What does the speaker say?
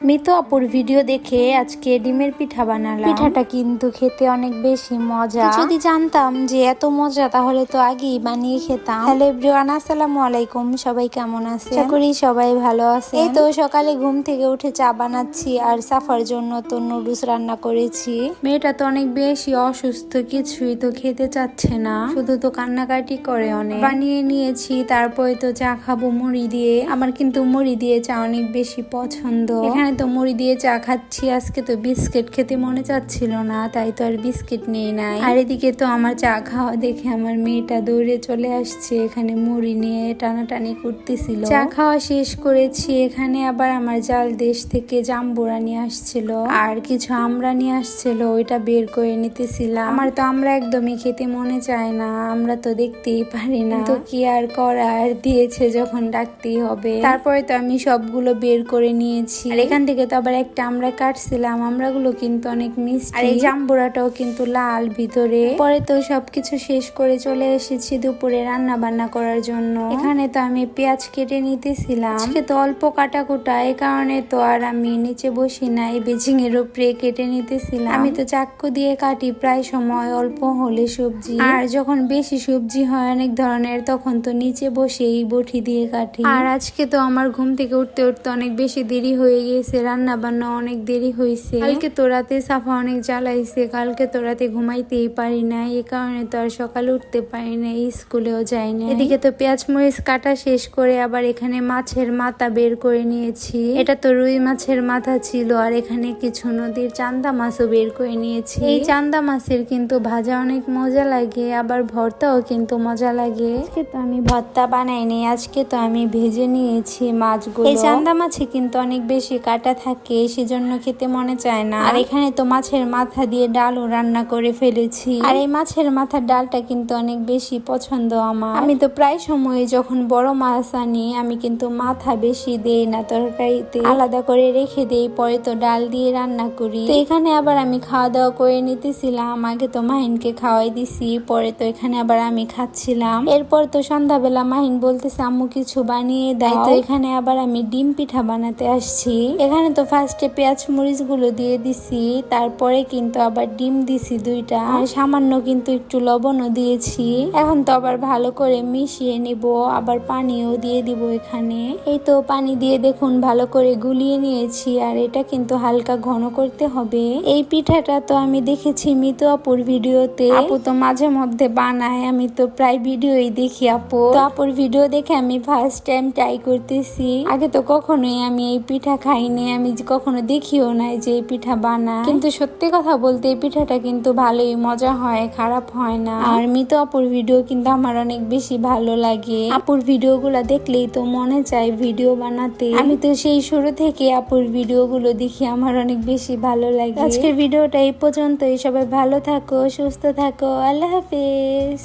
মিতু আপুর ভিডিও দেখে আজকে ডিমের পিঠা বানালাম। পিঠাটা কিন্তু খেতে অনেক বেশি মজা। যদি জানতাম যে এত মজা তাহলে তো আগেই বানিয়ে খেতাম। হ্যালো এভরিওয়ান, আসসালামু আলাইকুম। সবাই কেমন আছে? আশা করি সবাই ভালো আছে। এই তো সকালে ঘুম থেকে উঠে চা বানাচ্ছি আর সাফার জন্য তো নুডলস রান্না করেছি। মেয়েটা তো অনেক বেশি অসুস্থ, কিছুই তো খেতে চাচ্ছে না, শুধু তো কান্নাকাটি করে অনেক। বানিয়ে নিয়েছি, তারপরে তো চা খাবো মুড়ি দিয়ে। আমার কিন্তু মুড়ি দিয়ে চা অনেক বেশি পছন্দ। এখানে তো মুড়ি দিয়ে চা খাচ্ছি। আজকে তো বিস্কিট খেতে মনে চাচ্ছিল না, তাই তো আর বিস্কিট নেই নাই। আর এদিকে তো আমার চা খাওয়া দেখে আমার মেয়েটা দৌড়ে চলে আসছে, এখানে মুড়ি নিয়ে টানাটানি করতেছিল। চা খাওয়া শেষ করেছি। এখানে আবার আমার জাল দেশ থেকে জাম্বুরা নিয়ে আসছিল আর কিছু আমরা নিয়ে আসছিল, ওইটা বের করে নিতেছিলাম। আমার তো আমরা একদমই খেতে মনে চায় না, আমরা তো দেখতেই পারি না, তো কি আর করার, দিয়েছে যখন ডাকতেই হবে। তারপরে তো আমি সবগুলো বের করে নিয়েছি। আর এখান থেকে তো আবার একটা আমরা কাটছিলাম, আমরাগুলো কিন্তু অনেক মিষ্টি। আর এই জাম্বুরাটাও কিন্তু লাল ভিতরে। পরে তো সবকিছু শেষ করে চলে এসেছি দুপুরে রান্না বান্না করার জন্য। এখানে তো আমি পেঁয়াজ কেটে নিতেছিলাম। আজকে তো অল্প কাটাকুটা, এই কারণে তো আর আমি নিচে বসি নাই, বেজিং এর উপরে কেটে নিতেছিলাম। আমি তো চাকু দিয়ে কাটি প্রায় সময় অল্প হলে সবজি, আর যখন বেশি সবজি হয় অনেক ধরনের তখন তো নিচে বসে এই বটি দিয়ে কাটি। আর আজকে তো আমার ঘুম থেকে উঠতে উঠতে অনেক বেশি দেরি হয়ে গেছে, রান্না বান্না অনেক দেরি হয়েছে। কালকে তো রাতে সাফা অনেক জ্বালাইছে, কালকে তো রাতে ঘুমাইতেই পারি না, এই কারণে তো আর সকালে উঠতে পারি না, স্কুলেও যাই না। এদিকে তো পেঁয়াজ মরিচ কাটা শেষ করে আবার এখানে মাছের মাথা বের করে নিয়েছি। এটা তো রুই মাছের মাথা ছিল। আর এখানে কিছু নদীর চান্দা মাছও বের করে নিয়েছি। এই চান্দা মাছের কিন্তু ভাজা অনেক মজা লাগে, আবার ভর্তাও কিন্তু মজা লাগে। আজকে তো আমি ভর্তা বানাইনি, আজকে তো আমি ভেজে নিয়েছি মাছগুলো। এই চান্দা মাছে কিন্তু অনেক বেশি কাটা থাকে, সেজন্য খেতে মনে চায় না। আর এখানে তো মাছের মাথা দিয়ে ডালও রান্না করে ফেলেছি। আর এই মাছের মাথার ডালটা কিন্তু অনেক বেশি পছন্দ আমার। আমি তো প্রায় সময় যখন বড় মাছ আনি আমি কিন্তু মাথা বেশি দেই না তরকারিতে, আলাদা করে রেখে দেই, পরে তো ডাল দিয়ে রান্না করি। তো এখানে আবার আমি খাওয়া দাওয়া করে নিতেছিলাম। আগে তো মাহিনকে খাওয়াই দিছি, পরে তো এখানে আবার আমি খাচ্ছিলাম। এরপর তো সন্ধ্যাবেলা মাহিন বলতেছে আম্মু কিছু বানিয়ে দেয়, তো এখানে আবার আমি ডিম পিঠা বানাতে আসছি। এখানে তো ফার্স্টে পেঁয়াজ মরিচ গুলো দিয়ে দিছি, তারপরে কিন্তু আবার ডিম দিছি দুইটা, আর সামান্য কিন্তু একটু লবণও দিয়েছি। এখন তো আবার ভালো করে মিশিয়ে নিব, আবার পানিও দিয়ে দিব এখানে। এই তো পানি দিয়ে দেখুন ভালো করে গুলিয়ে নিয়েছি। আর এটা কিন্তু হালকা ঘন করতে হবে। এই পিঠাটা তো আমি দেখেছি মিতু আপুর ভিডিওতে, আপু তো মাঝে মধ্যে বানায়, আমি তো প্রায় ভিডিওই দেখি আপু। তো আপুর ভিডিও দেখে আমি ফার্স্ট টাইম ট্রাই করতেছি। আগে তো কখনোই আমি এই পিঠা খাইনি, আমি কখনো দেখিও নাই যে এই পিঠা বানায়। কিন্তু সত্যি কথা বলতে এই পিঠাটা কিন্তু ভালোই মজা হয়, খারাপ হয় না। আর মিতু আপুর ভিডিও কিন্তু আমার অনেক বেশি ভালো লাগে। আপুর ভিডিও গুলা দেখলেই তো মনে চায় ভিডিও বানাতে। আমি তো সেই শুরু থেকে আপুর ভিডিও গুলো দেখি, আমার অনেক বেশি ভালো লাগে। আজকের ভিডিওটা এই পর্যন্তই। সবাই ভালো থাকো, সুস্থ থাকো, আল্লাহ হাফেজ।